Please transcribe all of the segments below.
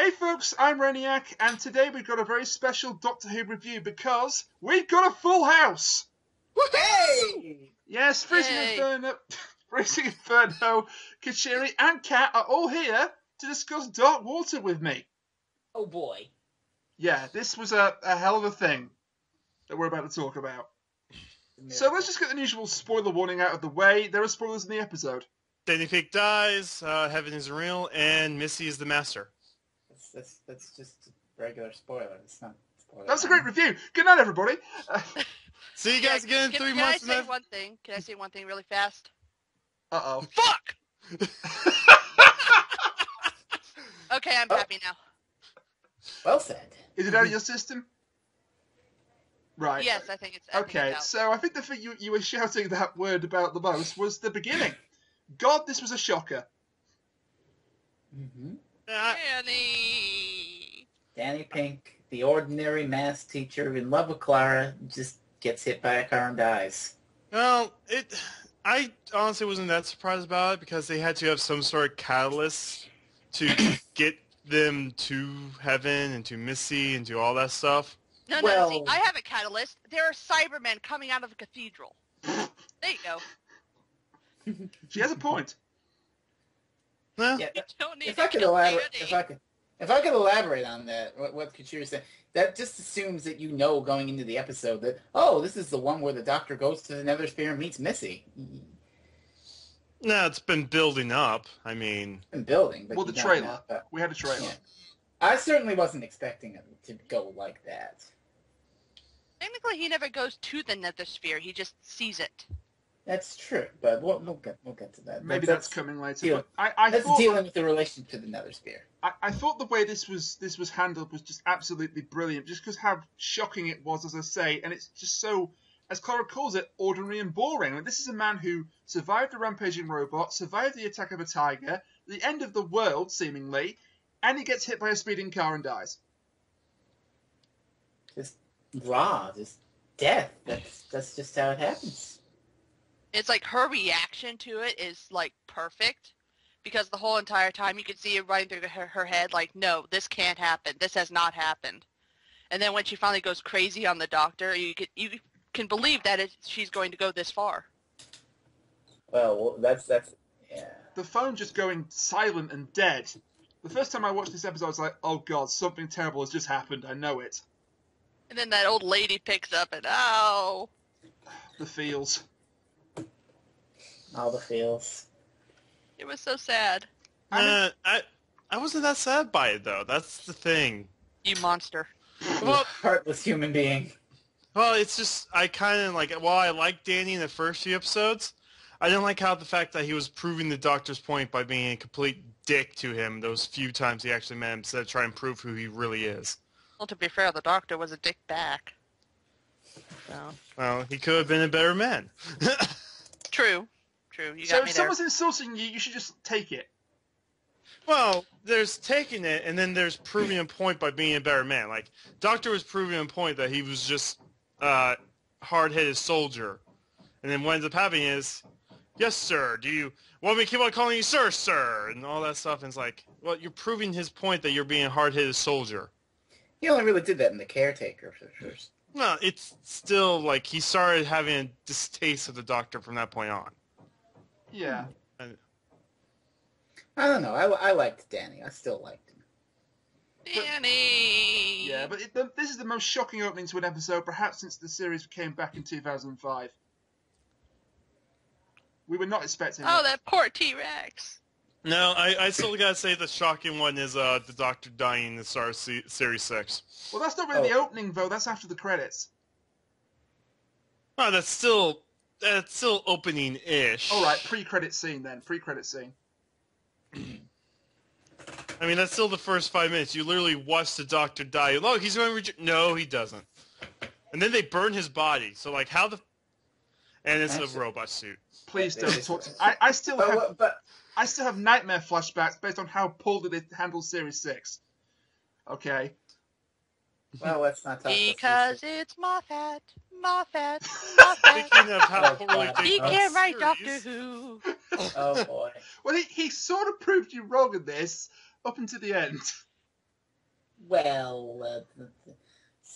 Hey folks, I'm Reniac, and today we've got a very special Doctor Who review because we've got a full house! Hey! Yes, Freezing Yay. Inferno, Freezing Inferno, Kachiri, and Kat are all here to discuss Dark Water with me. Oh boy. Yeah, this was a hell of a thing that we're about to talk about. So let's just get the usual spoiler warning out of the way. There are spoilers in the episode. Danny Pink dies, Heaven isn't real, and Missy is the master. That's just a regular spoiler. It's not a spoiler. That's a great review. Good night, everybody. See you guys again in 3 months. Can I say one thing really fast? Uh-oh. Fuck! Okay, I'm happy now. Well said. Is it out of your system? Right. Yes, I think it's Okay, out. so I think the thing you were shouting that word about the most was the beginning. God, this was a shocker. Mm-hmm. Danny Pink, the ordinary math teacher in love with Clara, just gets hit by a car and dies. Well, I honestly wasn't that surprised about it because they had to have some sort of catalyst to get them to Heaven and to Missy and to all that stuff. No, Well- see, I have a catalyst. There are Cybermen coming out of a cathedral. There you go. She has a point. Well, Yeah, You don't need if to I could kill elaborate, Danny. if I could elaborate on that, what Kachiri said, that just assumes that you know going into the episode that this is the one where the Doctor goes to the Nether Sphere and meets Missy. no, it's been building up. I mean, In building, but Well, you the don't trailer. know that. We had a trailer. Yeah. I certainly wasn't expecting it to go like that. Technically, he never goes to the Nether Sphere. He just sees it. That's true, but we'll get to that. Maybe that's coming later. deal- But I That's thought dealing with the relationship to the Nether Sphere. I thought the way this was handled was just absolutely brilliant. Just because how shocking it was, as I say, and it's just so, as Clara calls it, ordinary and boring. I mean, this is a man who survived a rampaging robot, survived the attack of a tiger, the end of the world seemingly, and he gets hit by a speeding car and dies. Just just death. That's just how it happens. It's like her reaction to it is like perfect because the whole entire time you could see it running through her head like, no, this can't happen. This has not happened. And then when she finally goes crazy on the Doctor, you can believe that she's going to go this far. Well, that's yeah. The phone just going silent and dead. The first time I watched this episode, I was like, oh god, something terrible has just happened. I know it. And then that old lady picks up and, ow. The feels. All the feels. It was so sad. I wasn't that sad by it though. That's the thing. You monster. Well, Heartless human being. Well, it's just, I kind of like, while I liked Danny in the first few episodes, I didn't like how the fact that he was proving the Doctor's point by being a complete dick to him those few times he actually met him instead of trying to prove who he really is. Well, to be fair, the Doctor was a dick back. So. Well, he could have been a better man. True. You So got if me there. someone's insulting you, you should just take it. Well, there's taking it, and then there's proving a point by being a better man. Like, Doctor was proving a point that he was just a hard-headed soldier. And then what ends up happening is, yes, sir, do you want me to keep on calling you sir, sir? And all that stuff, and it's like, well, you're proving his point that you're being a hard-headed soldier. He only really did that in The Caretaker first. No, it's still, like, he started having a distaste of the Doctor from that point on. Yeah. I don't know. I liked Danny. I still liked him. Danny! Yeah, but this is the most shocking opening to an episode, perhaps since the series came back in 2005. We were not expecting Oh, it. that poor T-Rex. No, I still gotta say the shocking one is the Doctor dying in the start of Series 6. Well, that's not really the opening, though. That's after the credits. Oh, that's still opening-ish. All right, pre-credit scene, then. Pre-credit scene. I mean, that's still the first 5 minutes. You literally watch the Doctor die. Look, he's going to... No, he doesn't. And then they burn his body. So, like, how the... And it's a robot suit. Please Yeah, don't it talk to is. me. I still But have nightmare flashbacks based on how poorly they handled Series 6. Okay. well, let's not talk. Because it's Moffat. Speaking of how poorly God. they He done can't the write Doctor series, Who. Oh boy. Well, he sort of proved you wrong in this, up until the end. Well,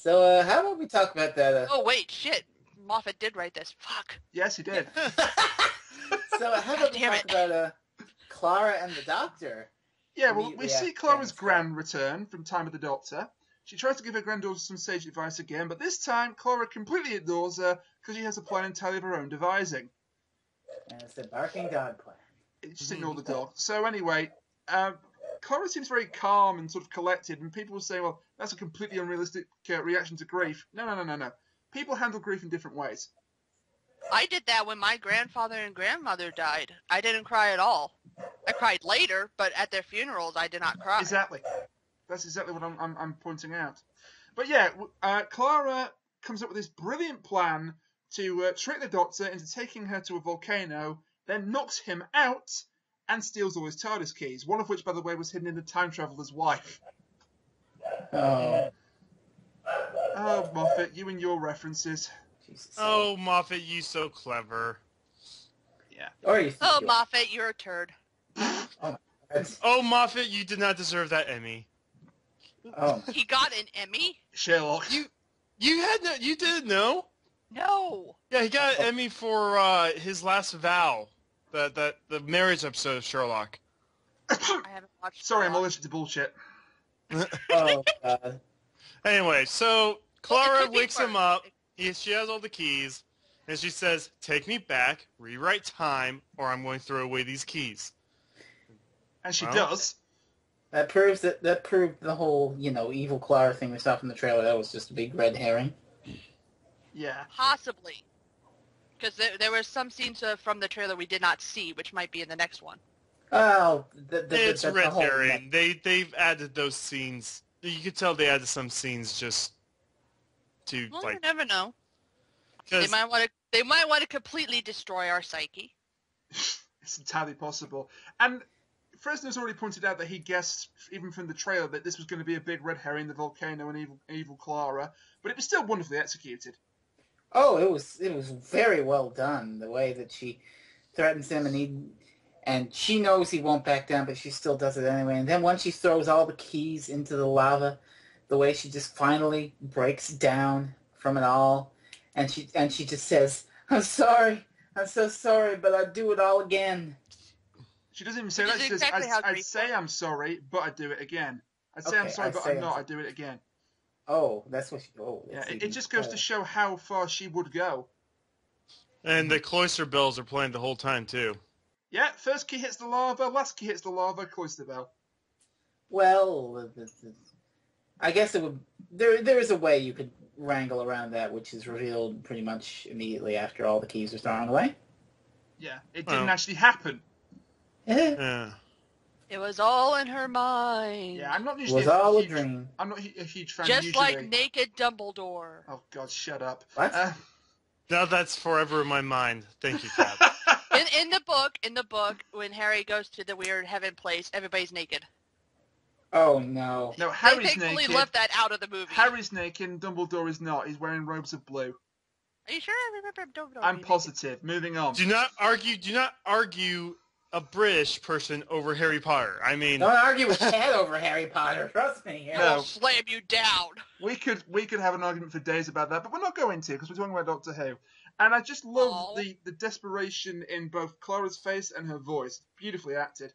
how about we talk about that? Oh wait, shit. Moffat did write this. Fuck. Yes, he did. So how about we Damn talk it. about Clara and the Doctor? Yeah, well, we Immediately see after Clara's Janet's grand return from Time of the Doctor. She tries to give her granddaughter some sage advice again, but this time Clara completely ignores her because she has a plan entirely of her own devising. And it's the barking dog plan. Just ignore the dog. So anyway, Clara seems very calm and sort of collected, and people will say, well, that's a completely unrealistic reaction to grief. No. People handle grief in different ways. I did that when my grandfather and grandmother died. I didn't cry at all. I cried later, but at their funerals, I did not cry. Exactly. That's exactly what I'm pointing out. But yeah, Clara comes up with this brilliant plan to trick the Doctor into taking her to a volcano, then knocks him out and steals all his TARDIS keys, one of which, by the way, was hidden in the time traveller's wife. Oh, Oh, Moffat, you and your references. Jesus. Oh, Moffat, you so clever. Yeah. Or you think Oh, you're- Moffat, you're a turd. That's- Oh, Moffat, you did not deserve that Emmy. oh, He got an Emmy? Sherlock. You didn't know? No. Yeah, he got an Emmy for his last vow, the marriage episode of Sherlock. I haven't watched Sorry, it. I'm allergic to bullshit. oh, God. Anyway, so Well, Clara the cookie wakes him part. up. She has all the keys, and she says, "Take me back, rewrite time, or I'm going to throw away these keys." And she Well. does. That proved the whole, evil Clara thing we saw from the trailer. That was just a big red herring. Yeah. Possibly. Because there were some scenes from the trailer we did not see, which might be in the next one. Oh, It's the red whole herring. They've added those scenes. You could tell they added some scenes just to Well, you like. never know. They 'Cause might want to completely destroy our psyche. It's entirely possible. And Fresno's already pointed out that he guessed, even from the trailer, that this was going to be a big red herring, the volcano, and evil Clara. But it was still wonderfully executed. Oh, it was very well done. The way that she threatens him, and she knows he won't back down, but she still does it anyway. And then once she throws all the keys into the lava, the way she just finally breaks down from it all, and she just says, "I'm sorry, I'm so sorry, but I'd do it all again." She doesn't even say Which that. is She says, exactly how I'd grief say works. I'm sorry, but I'd do it again. I'd say I'm Okay, sorry, I'd but say I'm I'm not. sorry. I'd do it again. Oh, that's what she. Oh, Yeah, that's it even just goes to better. show how far she would go. and the cloister bells are playing the whole time too. Yeah, first key hits the lava, last key hits the lava, cloister bell. Well, I guess it would. There is a way you could wrangle around that, which is revealed pretty much immediately after all the keys are thrown away. Yeah, it didn't Oh. actually happen. It Yeah. It was all in her mind. Yeah, I'm not usually was all a huge, dream. I'm not a huge fan Just usually. like naked Dumbledore. Oh God, shut up. What? Now that's forever in my mind. Thank you, Cap. In the book, when Harry goes to the weird heaven place, everybody's naked. Oh no! No, They Harry's thankfully naked. left that out of the movie. Harry's naked, and Dumbledore is not. He's wearing robes of blue. Are you sure? I remember Dumbledore. I'm being positive. Moving on. Do not argue a British person over Harry Potter. I mean, Don't argue with Chad over Harry Potter. Trust me. naked. No. I'll slam you down. We could have an argument for days about that, but we're not going to because we're talking about Doctor Who. And I just love Aw. the desperation in both Clara's face and her voice. Beautifully acted.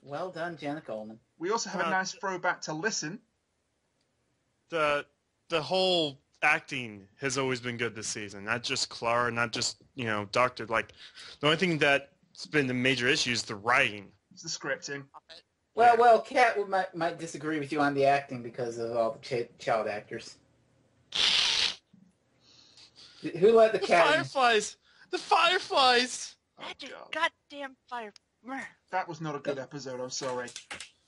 Well done, Janet Coleman. We also have a nice throwback to Listen. the whole acting has always been good this season. Not just Clara, not just Doctor. Like the only thing that's been the major issue is the writing. It's the scripting. Well, Kat might disagree with you on the acting because of all the child actors. Who let the The cat in? Fireflies. The Fireflies. Magic God. goddamn fire. That was not a good episode, I'm sorry.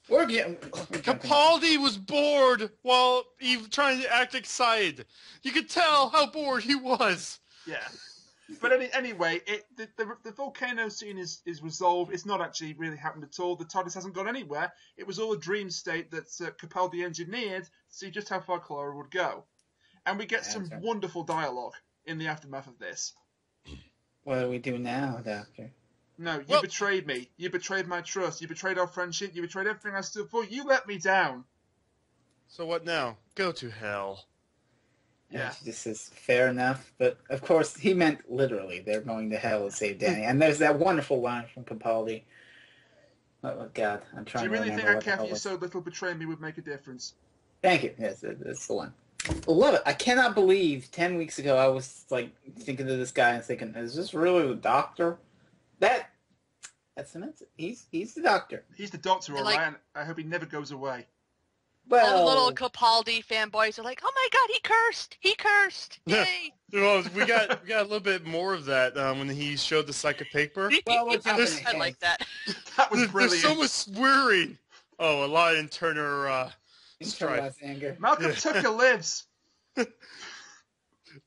We're getting... Capaldi was bored while trying to act excited. You could tell how bored he was. Yeah. But anyway, the volcano scene is resolved. It's not actually really happened at all. The TARDIS hasn't gone anywhere. It was all a dream state that Capaldi engineered to see just how far Clara would go. And we get some That's right. wonderful dialogue in the aftermath of this. What do we do now, Doctor? No, you Well- betrayed me. You betrayed my trust. You betrayed our friendship. You betrayed everything I stood for. You let me down. So what now? Go to hell. And Yeah. she just says, fair enough. But, of course, he meant literally. They're going to hell to save Danny. And there's that wonderful line from Capaldi. Oh, God. I'm Do trying you to really remember think I what the care for hell you was. so little? Betraying me would make a difference. Thank you. Yes, that's the one. I love it. I cannot believe 10 weeks ago I was, like, thinking of this guy and thinking, is this really the doctor? That's Samantha. He's the doctor. He's the doctor, all And, like- right, and I hope he never goes away. Well, All the little Capaldi fanboys are like, "Oh my God, he cursed! He cursed! Yay!" Well, we got a little bit more of that when he showed the psychic paper. Well, we're jumping I ahead. like that. That was There's brilliant. so much swearing. Oh, a lot in Turner strife. internalized anger. Malcolm Tucker lives.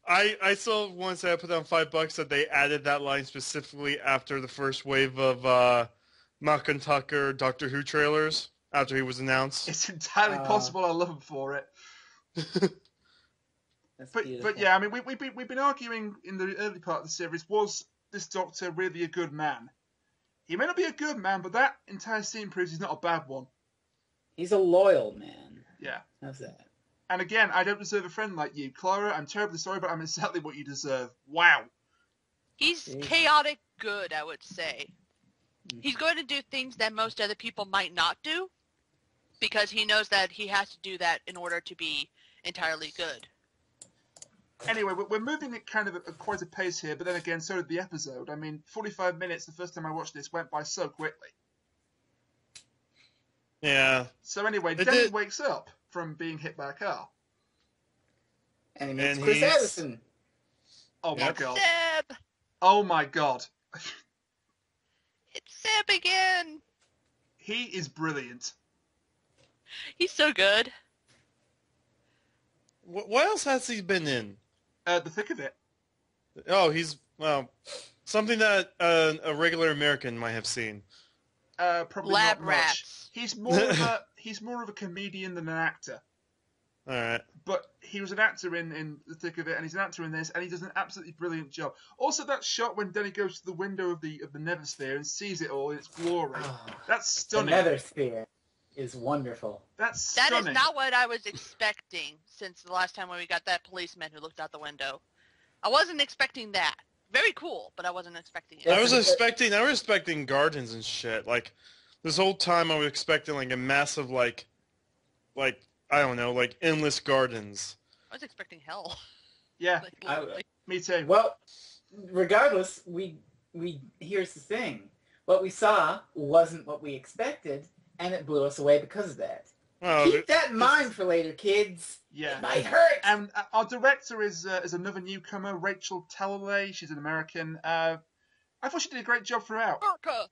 I saw once I put down $5 that they added that line specifically after the first wave of Malcolm Tucker Doctor Who trailers after he was announced. It's entirely possible. I love him for it. That's But beautiful. yeah, I mean, we've been arguing in the early part of the series, was this Doctor really a good man? He may not be a good man, but that entire scene proves he's not a bad one. He's a loyal man. Yeah. How's that? And again, I don't deserve a friend like you. Clara, I'm terribly sorry, but I'm exactly what you deserve. Wow. He's Jesus. chaotic good, I would say. Mm. He's going to do things that most other people might not do because he knows that he has to do that in order to be entirely good. Anyway, we're moving at kind of at quite a pace here, but then again, so did the episode. I mean, 45 minutes the first time I watched this went by so quickly. Yeah. So anyway, It Danny did. wakes up from being hit by a car. And he meets And Chris he's- Addison. Oh my Yep. god. Seb! Oh my god. It's Seb again! He is brilliant. He's so good. What else has he been in? The thick of it. Oh, he's something that a regular American might have seen. Probably Lab not much. rats. He's more of a comedian than an actor. All right. But he was an actor in The Thick of It, and he's an actor in this, and he does an absolutely brilliant job. Also, that shot when Denny goes to the window of the Nethersphere and sees it all in its glory. Oh, That's the stunning. Nether Sphere is wonderful. That's That stunning. is not what I was expecting since the last time when we got that policeman who looked out the window. I wasn't expecting that. Very cool, but I wasn't expecting it. Yeah. I was expecting gardens and shit. Like this whole time, I was expecting like a massive like I don't know, like endless gardens. I was expecting hell. Yeah, Like, literally. me too. Well, regardless, we here's the thing. What we saw wasn't what we expected, and it blew us away because of that. Oh, Keep that in mind for later, kids. Yeah. It might hurt. And our director is another newcomer, Rachel Talalay. She's an American. I thought she did a great job throughout. America!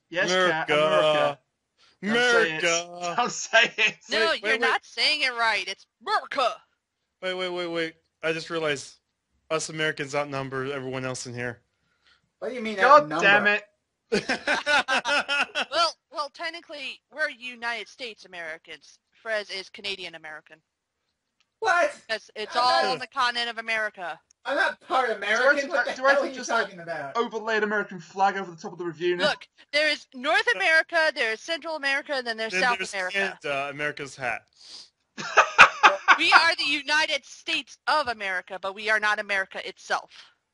Yes, Kat, America. America. America. Don't say it. No, Wait, you're wait. not saying it right. It's America! Wait. I just realized us Americans outnumber everyone else in here. What do you mean? God that damn number? it. Well, technically, we're United States Americans. Frez is Canadian American. What? It's all on the continent of America. I'm not part American. What the do I hell are think you just- talking about? Overlaid American flag over the top of the review now. Look, there is North America, there's Central America, and then there's Then South there's America. Canada, America's hat. We are the United States of America, but we are not America itself.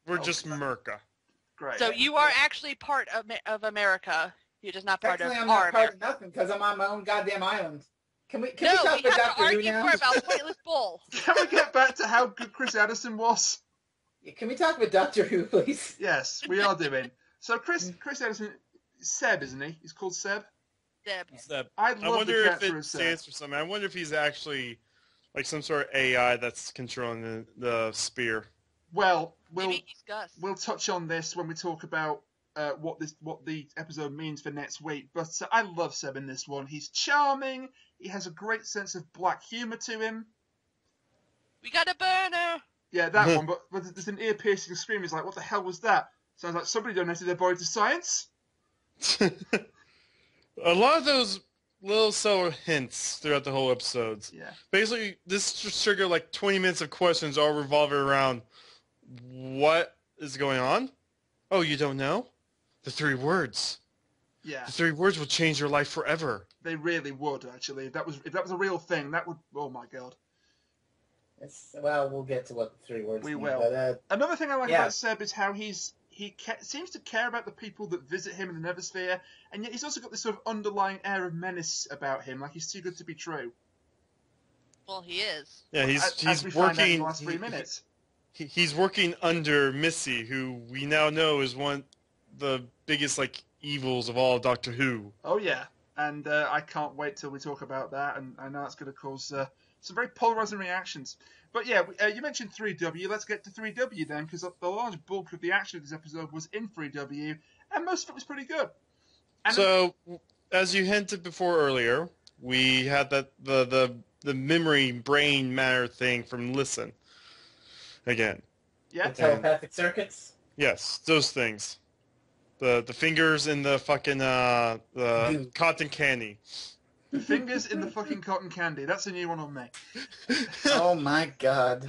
We're Oh, just God. Merca. Great. So you are actually part of America. You're just not part of Technically, I'm our not part America. of nothing because I'm on my own goddamn island. Can we No, talk we about have to Doctor Who argue now? more about pointless bull. Can we get back to how good Chris Addison was? Can we talk about Doctor Who, please? Yes, we are doing. So Chris Addison, Seb, isn't he? He's called Seb. Deb. I I love wonder the if character it of Seb. stands for something. I wonder if he's actually like some sort of AI that's controlling the spear. Well, Maybe he's Gus. we'll touch on this when we talk about what the episode means for next week. But I love Seb in this one. He's charming. He has a great sense of black humor to him. We got a burner. Yeah, that one. But there's an ear-piercing scream. He's like, "What the hell was that?" Sounds like somebody donated their body to science. A lot of those little subtle hints throughout the whole episodes. Yeah. Basically, this just triggered like 20 minutes of questions all revolving around what is going on? Oh, you don't know? The 3 words. Yeah, The 3 words will change your life forever. they really would actually. If that was a real thing, that would. Oh my god. Well, we'll get to what the 3 words We mean. will. But, Another thing I like Yeah. about Seb is how he seems to care about the people that visit him in the Neversphere, and yet he's also got this sort of underlying air of menace about him, like he's too good to be true. Well, he is. Yeah, As we he's find out in working. the last 3 minutes. He's working under Missy, who we now know is one of the biggest evils of all Doctor Who. Oh yeah, and I can't wait till we talk about that, and I know it's going to cause some very polarizing reactions. But yeah, you mentioned 3W. Let's get to 3W then, because the large bulk of the action of this episode was in 3W, and most of it was pretty good. And So, as you hinted before earlier, we had the memory brain matter thing from Listen. Again, yeah, the telepathic circuits. yes, those things. The fingers in the fucking the cotton candy. the fingers in the fucking cotton candy. That's a new one on me. Oh my god.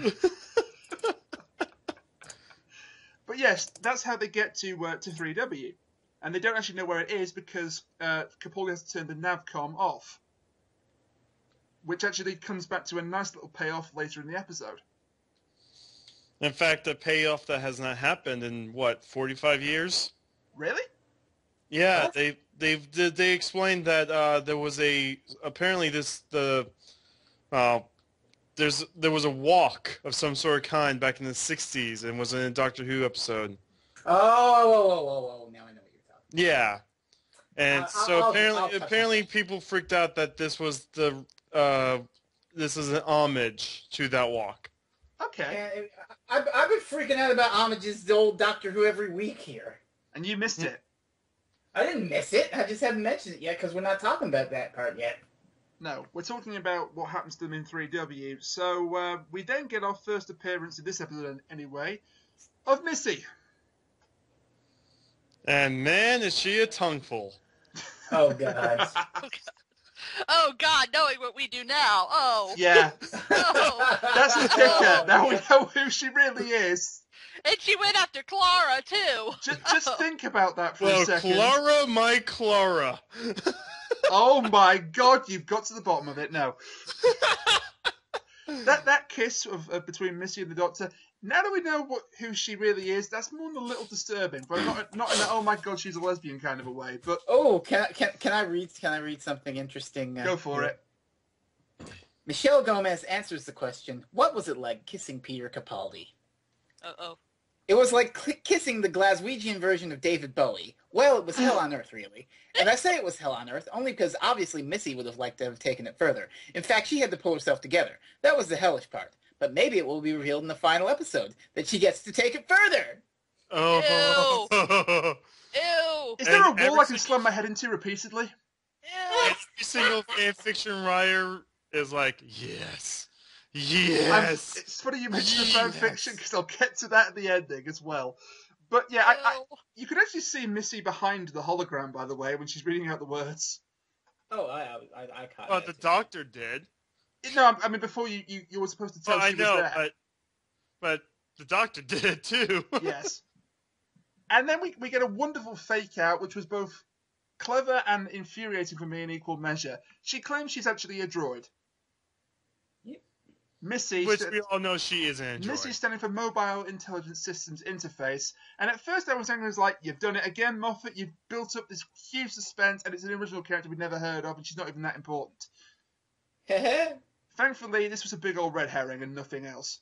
But yes, that's how they get to 3W, and they don't actually know where it is because Capaldi has to turn the Navcom off, which actually comes back to a nice little payoff later in the episode. In fact, a payoff that has not happened in 45 years. Really? Yeah, What? they explained that there was there was a walk of some sort of kind back in the 60s and was in a Doctor Who episode. Oh, now I know what you're talking Yeah, and so I'll apparently touch apparently on that. people freaked out that this was this is an homage to that walk. Okay. And I've been freaking out about homages to old Doctor Who every week here. And you missed it. I didn't miss it. I just haven't mentioned it yet because we're not talking about that part yet. No, we're talking about what happens to them in 3W. So we then get our first appearance in this episode anyway, of Missy. And man, is she a tongueful. Oh god. Oh God, knowing what we do now. Oh. Yeah, Oh. that's the kicker. Now we know who she really is. And she went after Clara too. Just think about that for Well, a second. Clara, my Clara. Oh my god, you've got to the bottom of it now. That kiss of between Missy and the Doctor. Now that we know who she really is, that's more than a little disturbing, but not in a, oh my god, she's a lesbian kind of a way. But Oh, can I read something interesting? go for it. Michelle Gomez answers the question, what was it like kissing Peter Capaldi? Uh-oh. It was like kissing the Glaswegian version of David Bowie. Well, it was hell on earth, really. And I say it was hell on earth only because obviously Missy would have liked to have taken it further. In fact, she had to pull herself together. That was the hellish part. But maybe it will be revealed in the final episode that she gets to take it further. Oh. Ew. Is there a And wall I every can slam my head into repeatedly? Ew. Every single fan fiction writer is like, yes. Yes. It's funny you mentioned the fan Yes. fiction because I'll get to that at the ending as well. But yeah, Ew. you could actually see Missy behind the hologram, by the way, when she's reading out the words. Oh, I caught But the doctor did. No, I mean before you were supposed to tell Well, I she know, was there. but the doctor did it too. Yes. And then we get a wonderful fake out, which was both clever and infuriating for me in equal measure. She claims she's actually a droid. Missy, Which we all know she is an android. Missy's standing for Mobile Intelligence Systems Interface. And at first I was like, you've done it again, Moffat. You've built up this huge suspense, and it's an original character we'd never heard of, and she's not even that important. Thankfully, this was a big old red herring and nothing else.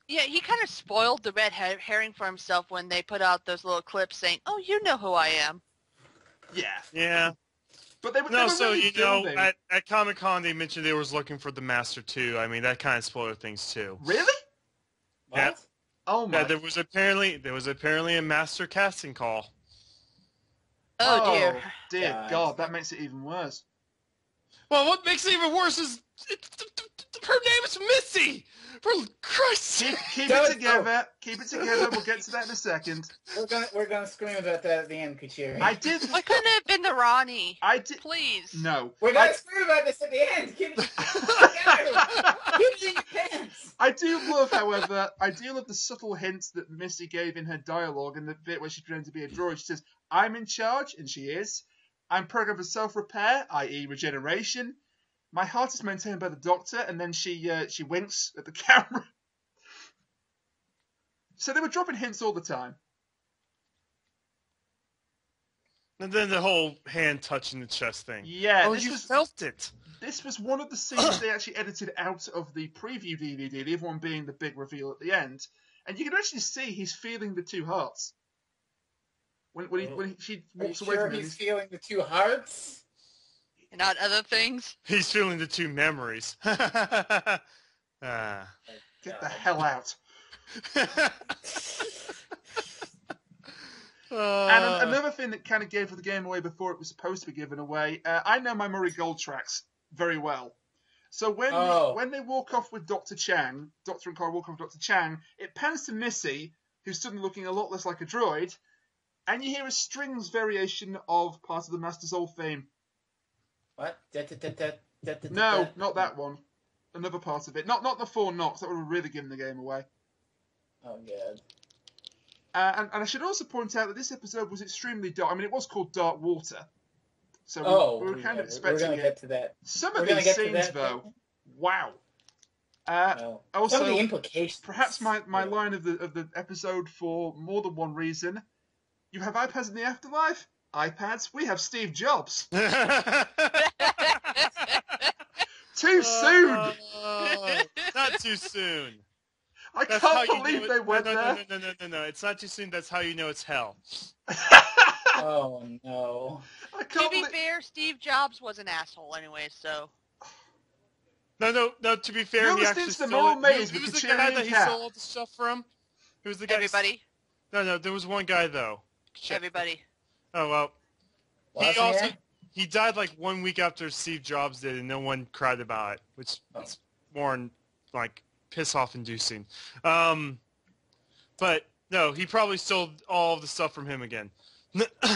Yeah, he kind of spoiled the red herring for himself when they put out those little clips saying, "Oh, you know who I am." Yeah. Yeah. But they were So, really building. at Comic-Con they mentioned they was looking for the Master too. I mean, that kind of spoiled things too. Really? Yeah. Oh my. Yeah, there was apparently a Master casting call. Oh dear. Dear God, that makes it even worse. Well, what makes it even worse is her name is Missy. For Christ's sake. Keep Don't- it together. Keep it together. We'll get to that in a second. We're gonna scream about that at the end, Kuchiri. I did. Why couldn't it have been the Ronnie? I did. Please. No. We're gonna scream about this at the end. Keep it together. Keep it in your pants. I do love, however, the subtle hints that Missy gave in her dialogue and the bit where she's pretending to be a droid. She says, I'm in charge, and she is. I'm programmed for self-repair, i.e. regeneration. My heart is maintained by the doctor, and then she winks at the camera. So they were dropping hints all the time. And then the whole hand touching the chest thing. Yeah. Oh, you felt it. This was one of the scenes they actually edited out of the preview DVD, the other one being the big reveal at the end. And you can actually see he's feeling the two hearts. When she walks away from him. He's feeling the two hearts? And not other things? He's feeling the two memories. Get the hell out. And another thing that kind of gave the game away before it was supposed to be given away, I know my Murray Gold tracks very well. So when they walk off with Dr. Chang, Doctor and Cora walk off with Dr. Chang, it pans to Missy, who's suddenly looking a lot less like a droid, and you hear a strings variation of part of the Master's old theme. What? No, not that one. Another part of it. Not the 4 knocks. That would have really given the game away. Oh, God. And I should also point out that this episode was extremely dark. I mean, it was called Dark Water. So we were kind of expecting we're gonna get to that. Some of these scenes, though, wow. Also, some of the implications. Perhaps my line of the episode for more than one reason. You have iPads in the afterlife? iPads? We have Steve Jobs. Too soon! Not too soon. I can't believe they went there. No. It's not too soon. That's how you know it's hell. Oh, no. To be fair, Steve Jobs was an asshole anyway, so... No, to be fair, he actually stole it. Who was the guy that he stole all the stuff from? Who was the guy? Everybody. No, there was one guy, though. Everybody. Oh, well. He died like 1 week after Steve Jobs did, and no one cried about it, which is more like piss-off inducing. But no, he probably stole all of the stuff from him again.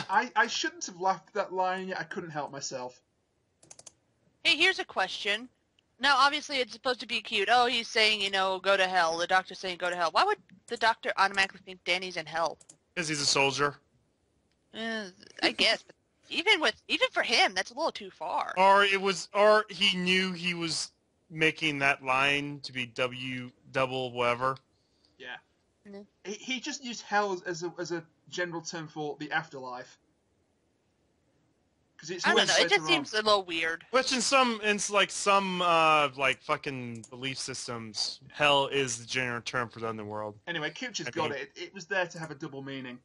I shouldn't have laughed at that line, yet I couldn't help myself. Hey, here's a question. Now, obviously, it's supposed to be cute. Oh, he's saying, go to hell. The doctor's saying go to hell. Why would the doctor automatically think Danny's in hell? Because he's a soldier. I guess. But even for him, that's a little too far. Or he knew he was making that line to be double whatever. Yeah. Mm-hmm. He just used hell as a general term for the afterlife. I don't know. It just seems a little weird. Which in some fucking belief systems, hell is the general term for the underworld. Anyway, Cooch has got it. It was there to have a double meaning.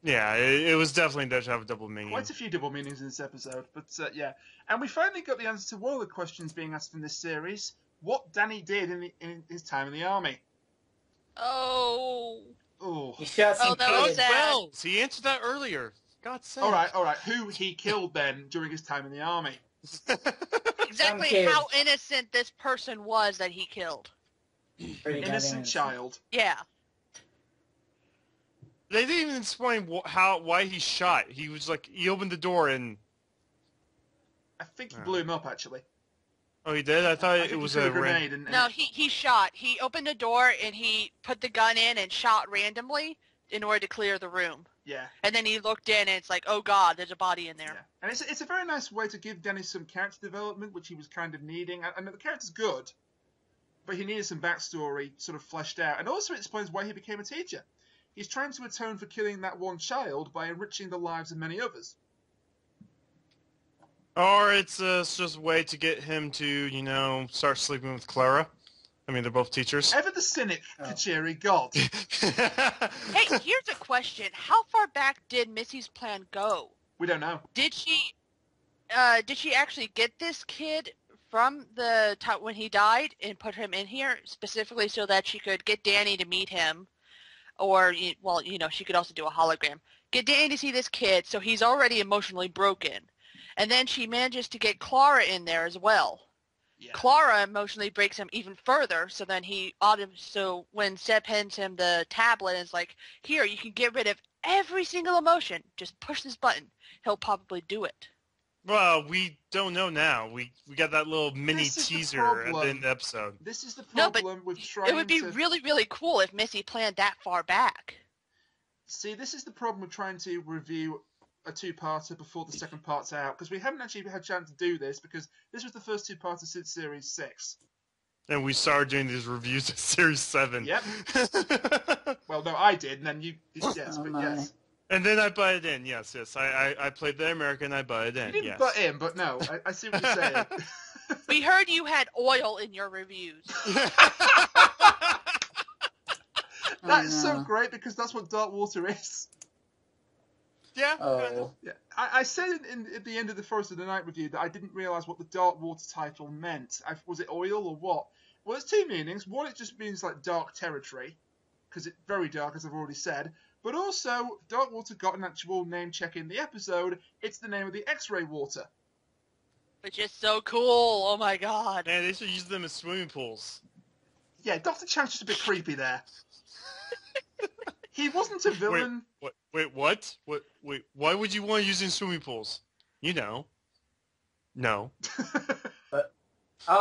Yeah, it was definitely there to have a double meaning. Quite a few double meanings in this episode, but yeah. And we finally got the answer to one of the questions being asked in this series: what Danny did in his time in the army. Oh. He shot some Wells. He answered that earlier. God's sake. All right. Who he killed then during his time in the army? Exactly how innocent this person was that he killed. Innocent child. Yeah. They didn't even explain why he shot. He was like, he opened the door and... I think he blew him up, actually. Oh, he did? I thought it was a grenade. No, he shot. He opened the door and he put the gun in and shot randomly in order to clear the room. Yeah. And then he looked in and it's like, oh god, there's a body in there. Yeah. And it's a very nice way to give Dennis some character development, which he was kind of needing. And the character's good, but he needed some backstory sort of fleshed out. And also it explains why he became a teacher. He's trying to atone for killing that one child by enriching the lives of many others. Or it's just a way to get him to, start sleeping with Clara. I mean, they're both teachers. Ever the cynic, Kachiri God. Hey, here's a question. How far back did Missy's plan go? We don't know. Did she actually get this kid from the time when he died and put him in here specifically so that she could get Danny to meet him? Or, she could also do a hologram. Get Danny to see this kid so he's already emotionally broken. And then she manages to get Clara in there as well. Yeah. Clara emotionally breaks him even further, so then so when Seb hands him the tablet and is like, here, you can get rid of every single emotion. Just push this button. He'll probably do it. Well, we don't know now. We got that little mini This is the teaser at the problem. end of the episode. This is the No, but problem with trying It would be to... really, really cool if Missy planned that far back. See, this is the problem with trying to review a two-parter before the second part's out, because we haven't actually had a chance to do this, because this was the first two-parter since Series 6. And we started doing these reviews of Series 7. Yep. Well, no, I did, and then you... Yes, Oh but my. yes. And then I butted in. Yes. I played the American. I butted in. You didn't Yes. butt in, but no, I see what you're saying. We heard you had oil in your reviews. That is so no. great, because that's what Dark Water is. Yeah. kind of. Oh. Yeah, I said at the end of the Forest of the Night review that I didn't realise what the Dark Water title meant. Was it oil or what? Well, there's two meanings. One, it just means like dark territory, because it's very dark, as I've already said. But also, Dark Water got an actual name check in the episode. It's the name of the X-ray water. Which is so cool. Oh my god. Man, they should use them as swimming pools. Yeah, Dr. Chang's just a bit creepy there. He wasn't a villain. Wait, what? Wait, why would you want to use in swimming pools? You know. No.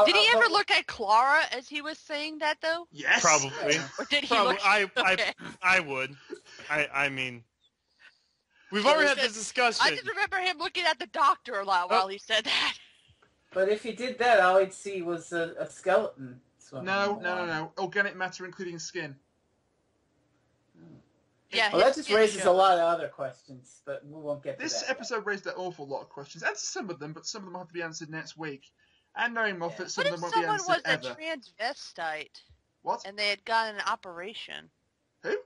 Did he ever look at Clara as he was saying that though? Yes. Probably. Or did he Probably. look... Okay. I would. I mean, we've already had this discussion. I just remember him looking at the doctor a lot while he said that. But if he did that, all he'd see was a skeleton. swimming No. along. Organic matter, including skin. Yeah. Well, that his just skin raises a shows. lot of other questions, but we won't get to This that. episode raised an awful lot of questions. Answer some of them, but some of them will have to be answered next week. And knowing Moffat, Yeah. some What of if them won't be someone answered was a ever. transvestite What? and they had gotten an operation? Who?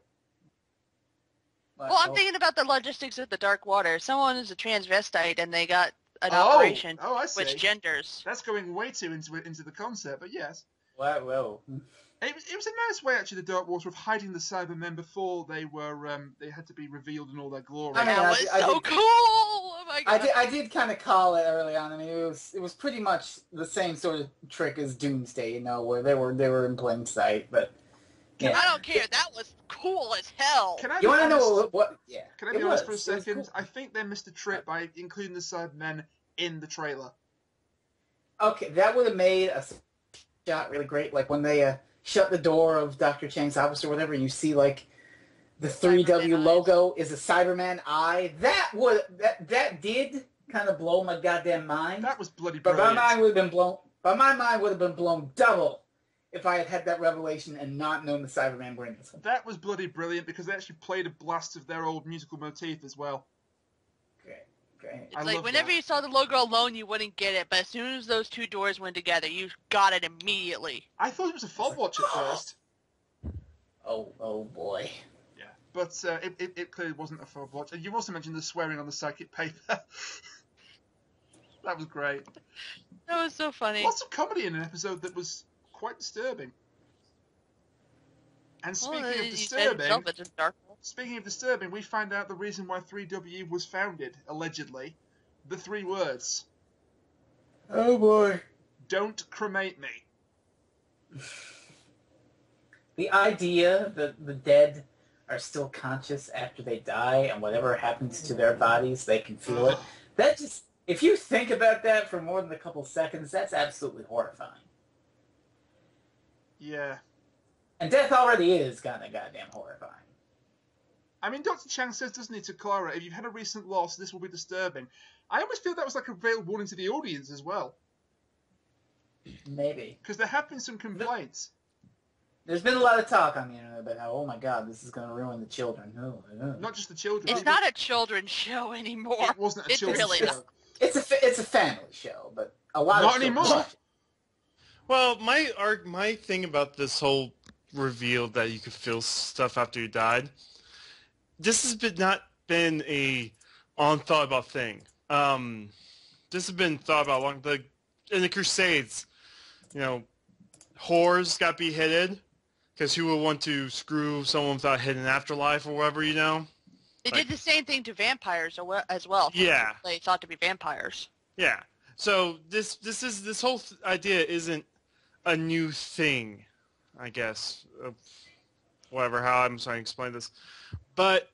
But- Well, I'm thinking about the logistics of the Dark Water. Someone is a transvestite and they got an Oh, operation. I see. Which genders? That's going way too into the concept, but yes. Whoa. It was a nice way, actually, the Dark Water, of hiding the Cybermen before they were they had to be revealed in all their glory. I mean, That was I so did- cool! Oh my god! I did kind of call it early on. I mean, it was pretty much the same sort of trick as Doomsday, you know, where they were in plain sight. But yeah, I don't care. That was cool as hell. Can I you be want to honest? know what? Yeah, Can I it be honest for a was. It was second? cool. I think they missed a trick by including the Cybermen in the trailer. Okay, that would have made a shot really great. Like when they shut the door of Dr. Chang's office or whatever, and you see like the 3W Cyberman logo is a Cyberman eye. That did kind of blow my goddamn mind. That was bloody But brilliant. my mind would have been blown. But my mind would have been blown double if I had had that revelation and not known the Cybermen were in this one. That was bloody brilliant because they actually played a blast of their old musical motif as well. Great. It's I like love whenever that. you saw the logo alone, you wouldn't get it, but as soon as those two doors went together, you got it immediately. I thought it was a fob watch at first. Oh boy. Yeah, but it clearly wasn't a fob watch. And you've also mentioned the swearing on the psychic paper. That was great. That was so funny. Lots of comedy in an episode that was quite disturbing. And speaking Well, of you said disturbing, yourself, it's a dark hole. speaking of disturbing, we find out the reason why 3W was founded, allegedly. The 3 words. Oh boy. Don't cremate me. The idea that the dead are still conscious after they die and whatever happens to their bodies, they can feel it. That just, if you think about that for more than a couple seconds, that's absolutely horrifying. Yeah. And death already is kind of goddamn horrifying. I mean, Dr. Chang says, doesn't he, to Clara, if you've had a recent loss, this will be disturbing. I almost feel that was like a veiled warning to the audience as well. Maybe. Because there have been some complaints. There's been a lot of talk on the internet about how, oh my god, this is going to ruin the children. Not just the children. It's even- not a children's show anymore. It wasn't a It children's really show. It's a family show, but a lot Not of anymore. children- Well, my thing about this whole reveal that you could feel stuff after you died, this has not been a on-thought about thing. This has been thought about long. In the Crusades, you know, whores got beheaded because who would want to screw someone without hitting an afterlife or whatever, you know? They Like- did the same thing to vampires as well. Yeah. They thought to be vampires. Yeah. So this whole idea isn't a new thing, I guess. Whatever, how I'm trying to explain this. But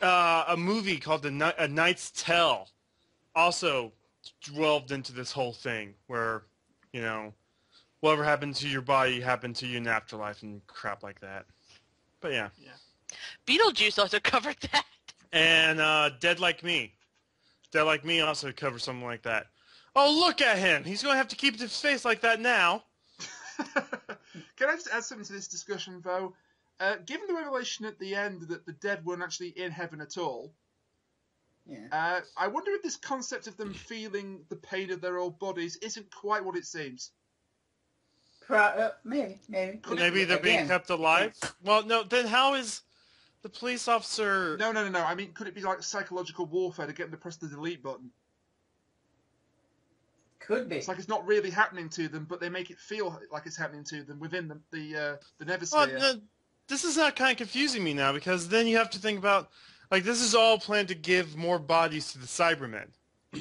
a movie called A Knight's Tale also delved into this whole thing where, you know, whatever happened to your body happened to you in afterlife and crap like that. But yeah. Beetlejuice also covered that. And Dead Like Me. Dead Like Me also covers something like that. Oh, look at him! He's going to have to keep his face like that now. Can I just add something to this discussion, though? Given the revelation at the end that the dead weren't actually in heaven at all, I wonder if this concept of them feeling the pain of their old bodies isn't quite what it seems. Maybe. Maybe they're being kept alive? Well, no, then how is the police officer... No. I mean, could it be like psychological warfare to get them to press the delete button? Could be. It's like it's not really happening to them, but they make it feel like it's happening to them within the Neversphere. Well, no, this is not kind of confusing me now, because then you have to think about, like, this is all planned to give more bodies to the Cybermen.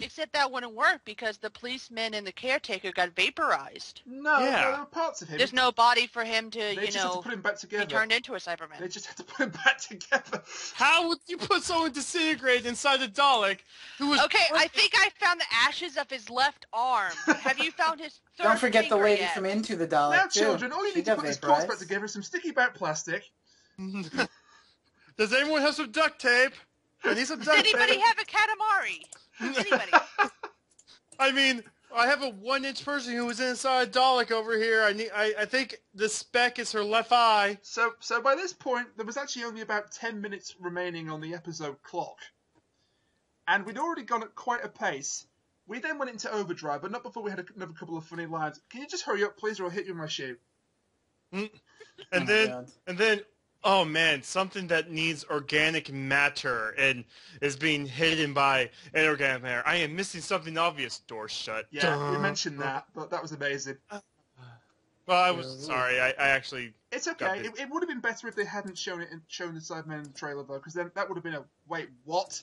Except that wouldn't work because the policeman and the caretaker got vaporized. No, Yeah. there are parts of him. There's no body for him to, They just have to put him back be together. turned into a Cyberman. They just have to put him back together. How would you put someone disintegrated inside a Dalek who was... Okay, I think I found the ashes of his left arm. Have you found his third Don't forget the finger lady yet? from Into the Dalek, Now, too. children, all you She need to got put this corpse back vaporized. together is some sticky back plastic. Does anyone have some duct tape? I need some Does duct anybody tape. have a Katamari? Anybody? I mean, I have a 1-inch person who was inside a Dalek over here. I think the speck is her left eye. So by this point, there was actually only about 10 minutes remaining on the episode clock. And we'd already gone at quite a pace. We then went into overdrive, but not before we had another couple of funny lines. Can you just hurry up, please, or I'll hit you with my shoe? And Oh my then, God. and then, oh man, something that needs organic matter and is being hidden by inorganic matter. I am missing something obvious. Door shut. Yeah, we mentioned that, but that was amazing. Well, I was sorry. I actually... It's okay. It would have been better if they hadn't shown the Cybermen in the trailer, though, because then that would have been a, wait, what?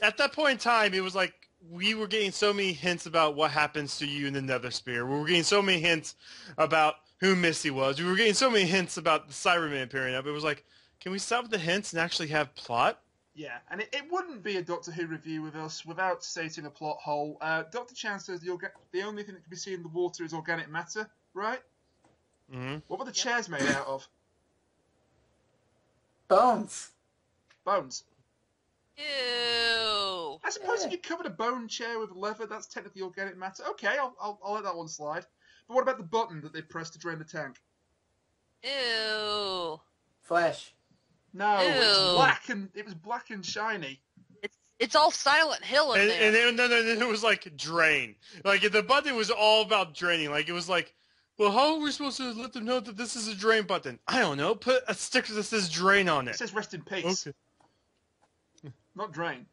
At that point in time, it was like we were getting so many hints about what happens to you in the Nethersphere. We were getting so many hints about who Missy was. We were getting so many hints about the Cybermen appearing up. It was like, can we stop with the hints and actually have plot? Yeah, and it wouldn't be a Doctor Who review with us without stating a plot hole. Dr. Chan says the only thing that can be seen in the water is organic matter, right? Mm-hmm. What were the chairs made out of? Bones. Bones. Ew. I suppose if you covered a bone chair with leather, that's technically organic matter. Okay, I'll let that one slide. But what about the button that they press to drain the tank? Ew. Flesh. No, Ew. it was black and shiny. It's all Silent Hill in And, there. and then it was like drain. Like the button was all about draining. Like it was like, well, how are we supposed to let them know that this is a drain button? I don't know. Put a sticker that says drain on It it. says rest in peace, Okay. not drain.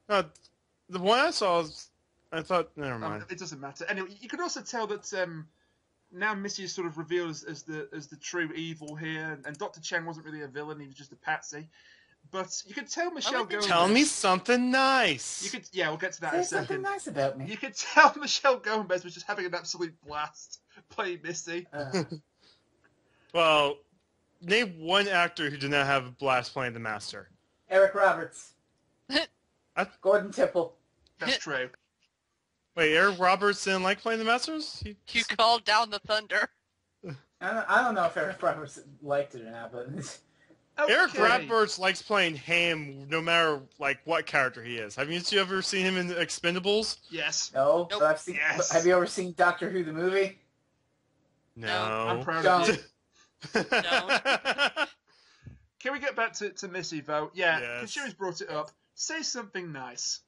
The one I saw, I thought, never mind. It doesn't matter. Anyway, you could also tell that now Missy is sort of revealed as the true evil here, and Dr. Chen wasn't really a villain; he was just a patsy. But you could tell Michelle Gomez. Tell me something nice. We'll get to that in Say a something second. nice about me. You could tell Michelle Gomez was just having an absolute blast playing Missy. Well, name one actor who did not have a blast playing the Master. Eric Roberts. Gordon Tipple. That's true. Wait, Eric Roberts didn't like playing the Masters? You called down the thunder. I don't know if Eric Roberts liked it or not, but Eric Okay. Roberts likes playing Ham no matter like what character he is. Have you ever seen him in Expendables? Yes. no. Nope. But I've seen. Yes. Have you ever seen Doctor Who the movie? No. I'm proud Don't. of you. Can we get back to Missy, though? Yeah, Yes. Kashiri's brought it up. Say something nice.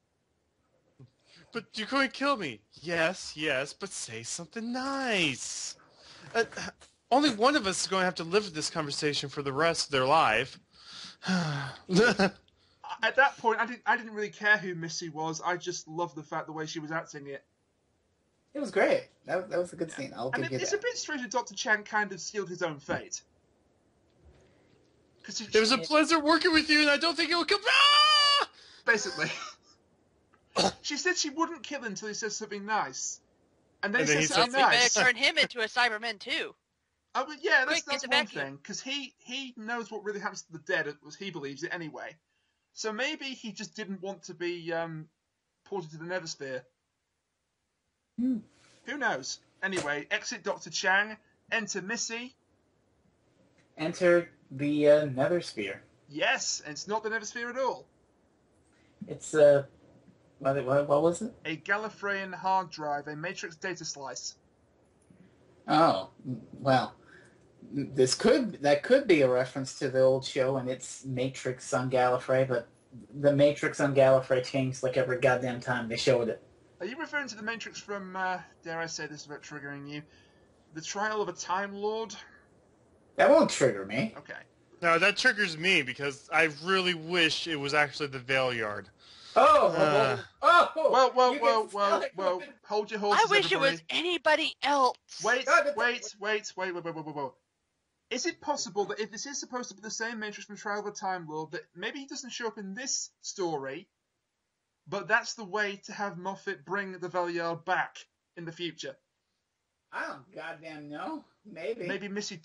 But you're going to kill me. Yes, but say something nice. Only one of us is going to have to live with this conversation for the rest of their life. At that point, I didn't really care who Missy was. I just loved the fact the way she was acting it. It was great. That was a good scene. I'll I give mean, you it's that. a bit strange that Dr. Chan kind of sealed his own fate. Because It was a pleasure working with you, and I don't think it will come. Ah! basically, she said she wouldn't kill him until he says something nice, and then And he then says he something We better nice. turn him into a Cyberman too. Oh, but yeah, Quick, that's get one the vacuum. thing, because he knows what really happens to the dead, as he believes it anyway. So maybe he just didn't want to be ported to the Neversphere. Hmm. Who knows? Anyway, exit Dr. Chang, enter Missy. Enter the Nether Sphere. Yes, and it's not the Nether Sphere at all. It's what was it? A Gallifreyan hard drive, a matrix data slice. Oh, well, that could be a reference to the old show and its Matrix on Gallifrey, but the Matrix on Gallifrey changed like every goddamn time they showed it. Are you referring to the Matrix from, dare I say this without triggering you, the Trial of a Time Lord? That won't trigger me. Okay. No, that triggers me because I really wish it was actually the Veil Yard. Oh, Whoa. Hold your horses, I wish everybody. it was anybody else. Wait. Is it possible that if this is supposed to be the same Matrix from Trial of a Time Lord, that maybe he doesn't show up in this story, but that's the way to have Moffat bring the Valiard back in the future? I don't goddamn know. Maybe. Maybe Missy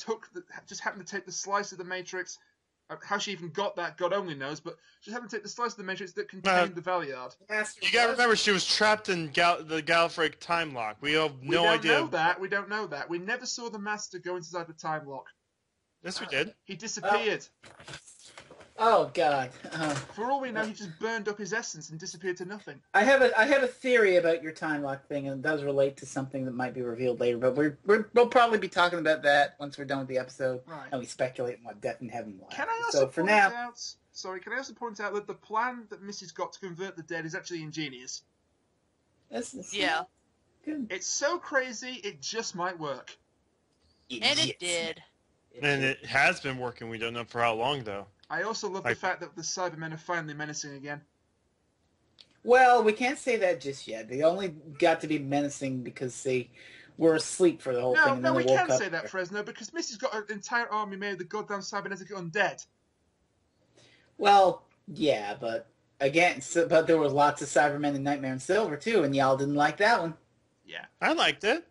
just happened to take the slice of the Matrix. How she even got that, God only knows, but she happened to take the slice of the Matrix that contained the Valiard. You gotta remember, she was trapped in the Gallifrey time lock. We have no idea. We don't know that. We never saw the Master go inside the time lock. Yes, we did. He disappeared. Oh God. For all we know, he just burned up his essence and disappeared to nothing. I have a theory about your time lock thing, and it does relate to something that might be revealed later. But we'll probably be talking about that once we're done with the episode, Right. and we speculate on what Death in Heaven was. Can I also point out that the plan that Missy's got to convert the dead is actually ingenious? Yeah. Good. It's so crazy, it just might work. And it did. And it has been working. We don't know for how long, though. I also love the fact that the Cybermen are finally menacing again. Well, we can't say that just yet. They only got to be menacing because they were asleep for the whole thing. And No, then we they woke can up say that, Fresno, because Missy's got an entire army made of the goddamn cybernetic undead. Well, yeah, but again, but there was lots of Cybermen in Nightmare and Silver too, and y'all didn't like that one. Yeah. I liked it.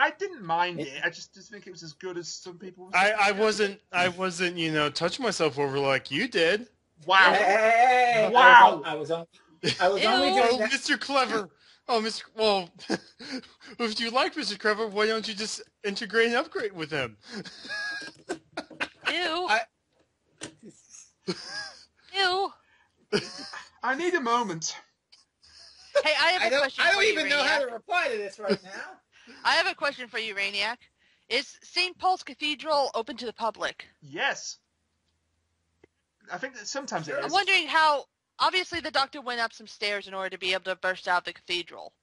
I didn't mind it. I just didn't think it was as good as some people. I wasn't, touching myself over like you did. Wow. Hey, Wow. I was only Ew. doing that. Mr. Clever. Oh, Mr. Well, if you like Mr. Clever, why don't you just integrate and upgrade with him? Ew. Ew. I need a moment. Hey, I have a question I for don't you, even know how to Rainiac. reply to this right now. I have a question for you, Rainiac. Is St. Paul's Cathedral open to the public? Yes. I think that sometimes it I'm is. wondering how, obviously the Doctor went up some stairs in order to be able to burst out the cathedral.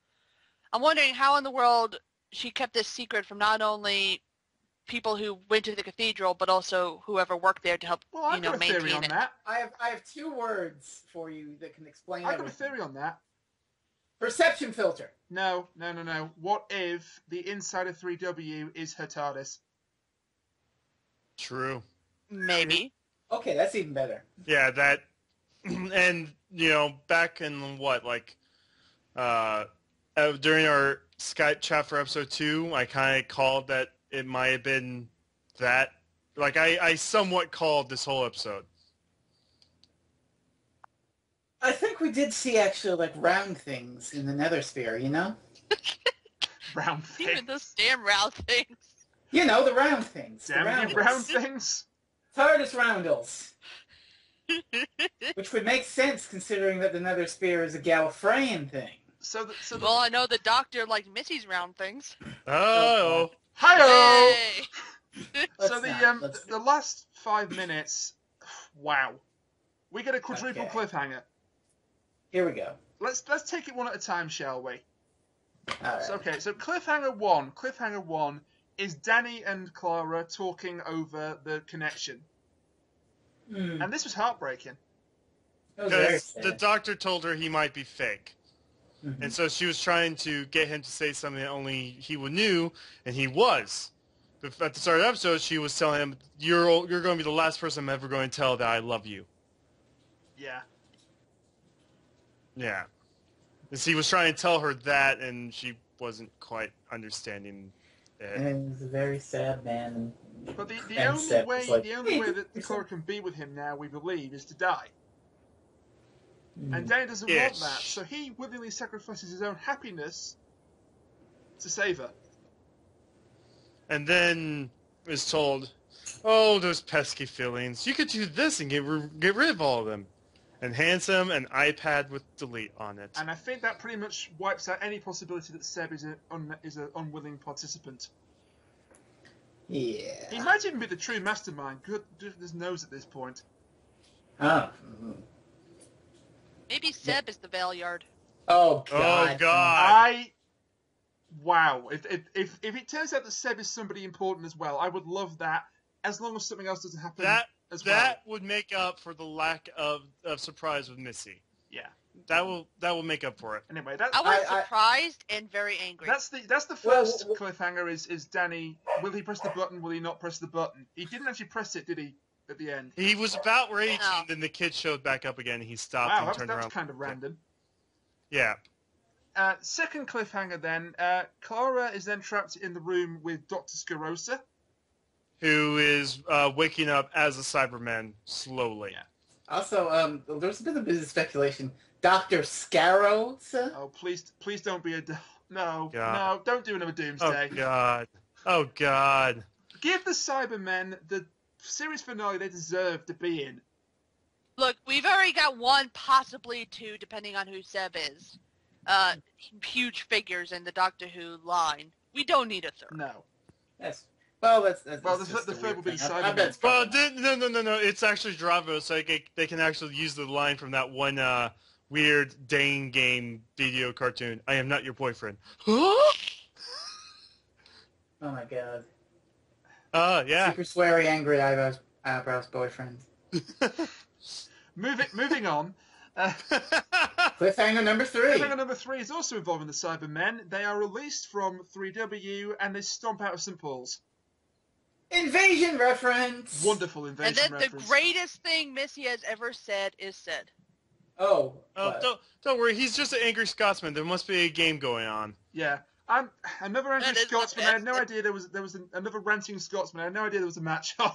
I'm wondering how in the world she kept this secret from not only people who went to the cathedral, but also whoever worked there to help, Well, I've got a theory maintain on it. that. I have two words for you that can explain I've got a everything. theory on that. Perception filter. No. What if the inside of 3W is her TARDIS? True. Maybe. Okay, that's even better. Yeah, that, and, back in during our Skype chat for episode 2, I kind of called that it might have been that. Like, I somewhat called this whole episode. I think we did see actually round things in the Nether Sphere, Round Even thing. those damn round things. The round things. Damn the you, roundels. round things. TARDIS roundels. Which would make sense considering that the Nether Sphere is a Gallifreyan thing. Well, I know the Doctor liked Missy's round things. Oh. Hi-oh! Hey! So the last 5 minutes, wow. We get a quadruple Okay. cliffhanger. Here we go. Let's take it one at a time, shall we? All right. So cliffhanger one is Danny and Clara talking over the connection. Hmm. And this was heartbreaking. That was very Because sad. the Doctor told her he might be fake. Mhm. And so she was trying to get him to say something that only he knew, and he was. But at the start of the episode, she was telling him, you're going to be the last person I'm ever going to tell that I love you. Yeah. Yeah. And he was trying to tell her that, and she wasn't quite understanding it. And he's a very sad man. But the And only Seth way was like, the only way that Clara can be with him now, we believe, is to die. Hmm. And Danny doesn't want Yes. that, so he willingly sacrifices his own happiness to save her. And then is told, "Oh, those pesky feelings. You could do this and get rid of all of them," and hands him an iPad with delete on it. And I think that pretty much wipes out any possibility that Seb is an unwilling participant. Yeah. He might even be the true mastermind. Goodness knows at this point. Oh. Maybe Seb is the Valeyard. Oh God. Oh God. Wow. If it turns out that Seb is somebody important as well, I would love that. As long as something else doesn't happen as well. That would make up for the lack of surprise with Missy. Yeah. That will make up for it. Anyway, I was surprised and very angry. That's the first cliffhanger is Danny. Will he press the button? Will he not press the button? He didn't actually press it, did he? At the end. He was about ready to, No. and then the kid showed back up again. And he stopped Wow, and turned that's around. kind of random. Yeah. Second cliffhanger then. Clara is then trapped in the room with Dr. Scarosa. Who is waking up as a Cyberman slowly. Yeah. Also, there's been a bit of speculation. Dr. Scarosa? Oh, please don't be a... No, God. no, don't do another Doomsday. Oh God. Oh God. Give the Cybermen the series finale they deserve to be in. Look, we've already got one, possibly two, depending on who Seb is. Huge figures in the Doctor Who line. We don't need a third. No. That's The just a third weird will be the thing. I Cybermen. bet it's Well, probably- no. It's actually Dravo, so they can actually use the line from that one weird Dane game video cartoon. I am not your boyfriend. Oh my God. Yeah. Super sweary, angry eyebrows boyfriend. Moving on. Cliffhanger number 3. Cliffhanger number 3 is also involving the Cybermen. They are released from 3W and they stomp out of St. Paul's. Invasion reference! Wonderful invasion And then reference. the greatest thing Missy has ever said is said. Oh. Oh, what? don't worry. He's just an angry Scotsman. There must be a game going on. Yeah. Another angry That is the Scotsman. I had no best. idea there was another ranting Scotsman. I had no idea there was a match on.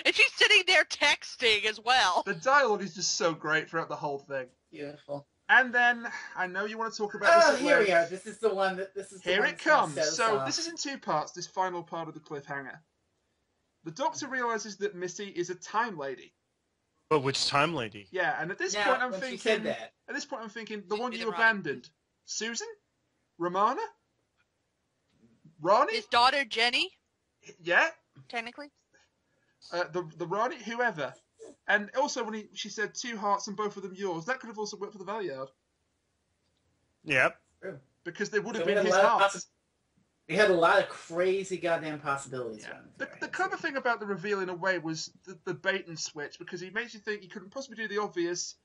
And she's sitting there texting as well. The dialogue is just so great throughout the whole thing. Beautiful. And then I know you want to talk about Oh, this. at here we length. are. This is the one that Here one it that's gonna comes. set us So off. this is in 2 parts. This final part of the cliffhanger. The Doctor realizes that Missy is a time lady. But which time lady? Yeah, and at this Now, point I'm when thinking. she said that. At this point I'm thinking the one Be you the Ronnie. abandoned, Susan, Romana, Ronnie. His daughter Jenny, Yeah, technically. the Ronnie, whoever. And also when she said 2 hearts and both of them yours, that could have also worked for the Valeyard Yep. because they would have So we been had a his lot of hearts. We had a lot of crazy goddamn possibilities. Yeah. running through our The heads. clever thing about the reveal in a way was the bait and switch because he makes you think he couldn't possibly do the obvious,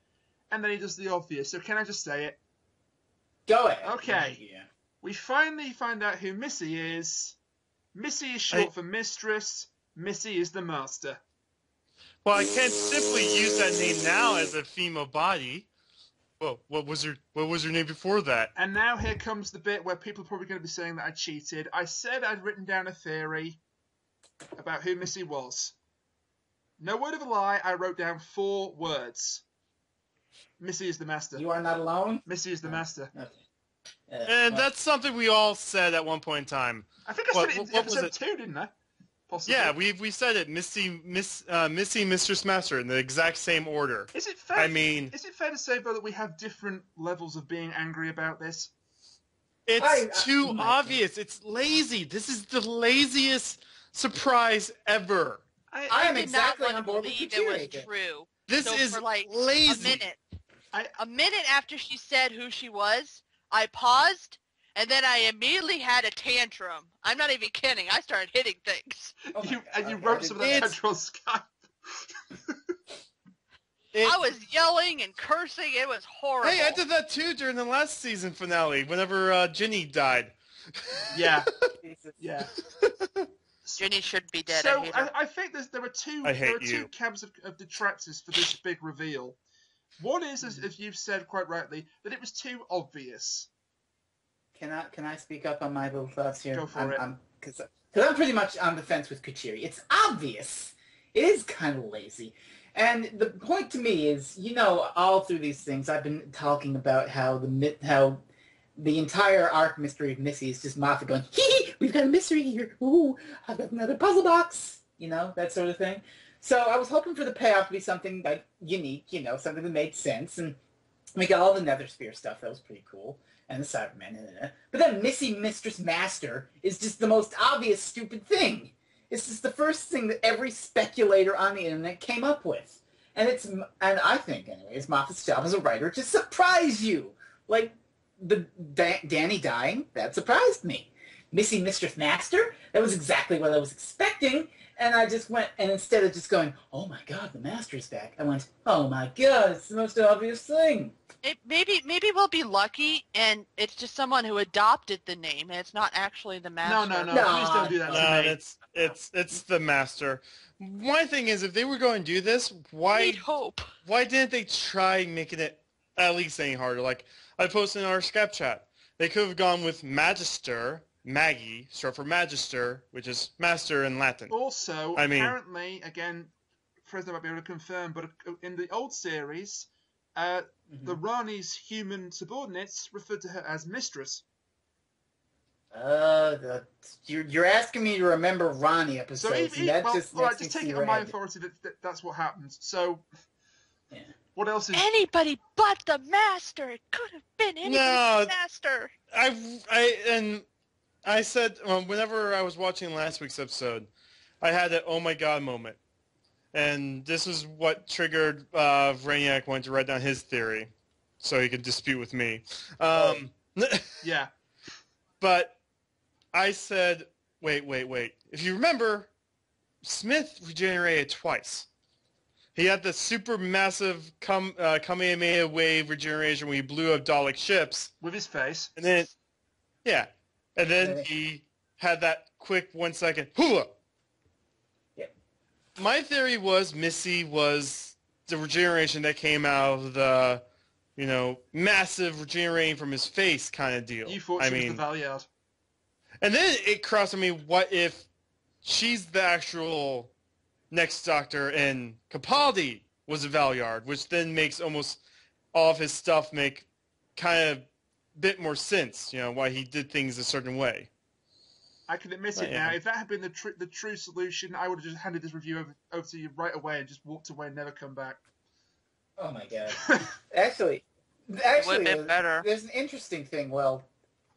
and then he does the obvious. So can I just say it? Go ahead. Okay. Yeah. We finally find out who Missy is. Missy is short for mistress. Missy is the master. Well, I can't simply use that name now as a female body. Well, what was her name before that? And now here comes the bit where people are probably going to be saying that I cheated. I said I'd written down a theory about who Missy was. No word of a lie, I wrote down 4 words. Missy is the master. You are not alone. Missy is the master. Okay. And that's something we all said at one point in time. I think I said it in What was episode it? 2, didn't I? Possibly. Yeah, we said it, Missy, Mistress, Master, in the exact same order. Is it fair? I mean, Is it fair to say though that we have different levels of being angry about this? it's too oh my obvious. It's lazy. This is the laziest surprise ever. I am did exactly not on want board to with believe you, it was Jacob. true. This So is for like lazy. a minute after she said who she was, I paused, and then I immediately had a tantrum. I'm not even kidding. I started hitting things. Oh my You God, okay, wrote some of that It's- Central Skype. It- I was yelling and cursing. It was horrible. hey, I did that too during the last season finale, whenever Ginny died. Yeah, Jesus. yeah. Jenny should be dead. So I hate her. I think there are two I hate there are you. 2 camps of detractors for this big reveal. One is, as you've said quite rightly, that it was too obvious. Can I speak up on my little thoughts here? Go for it. Because I'm pretty much on the fence with Kuchiri. It's obvious. It is kind of lazy. And the point to me is, all through these things, I've been talking about how the entire arc mystery of Missy is just Moffat going, hee, we've got a mystery here. Ooh, I've got another puzzle box. That sort of thing. So I was hoping for the payoff to be something like unique, something that made sense. And we got all the Nether Sphere stuff. That was pretty cool. And the Cybermen. But then Missy Mistress Master is just the most obvious stupid thing. It's just the first thing that every speculator on the internet came up with. And I think, anyway, it's Moffat's job as a writer to surprise you. Like, the Danny dying, that surprised me. Missy Mistress Master, that was exactly what I was expecting. And I just went, and instead of just going, oh my god, the Master's back, I went, oh my god, it's the most obvious thing. Maybe we'll be lucky, and it's just someone who adopted the name, and it's not actually the Master. No, please don't do that to me. It's the Master. My thing is, if they were going to do this, why didn't they try making it at least any harder? Like I posted in our Skype chat, they could have gone with Magister, Maggie, short for Magister, which is master in Latin. Also, apparently, again, Fresno might be able to confirm, but in the old series, the Rani's human subordinates referred to her as Mistress. You're asking me to remember Rani episodes. Just take it on my authority that's what happened. So, yeah. What else is... Anybody but the Master! It could have been anybody but the Master! I said, whenever I was watching last week's episode, I had that oh my god moment. And this is what triggered Brainiac wanting to write down his theory so he could dispute with me. Yeah. But I said, wait. If you remember, Smith regenerated twice. He had the super massive Kamehameha wave regeneration when he blew up Dalek ships. With his face. And then, yeah. And then he had that quick 1 second hula. Yep. My theory was Missy was the regeneration that came out of the, massive regenerating from his face kind of deal. You thought she was the Valeyard. And then it crossed on me, what if she's the actual next Doctor and Capaldi was a Valeyard, which then makes almost all of his stuff make kind of bit more sense, why he did things a certain way. I can admit it now. If that had been the true solution, I would have just handed this review over to you right away and just walked away and never come back. Oh my god! Actually, better. There's an interesting thing. Well,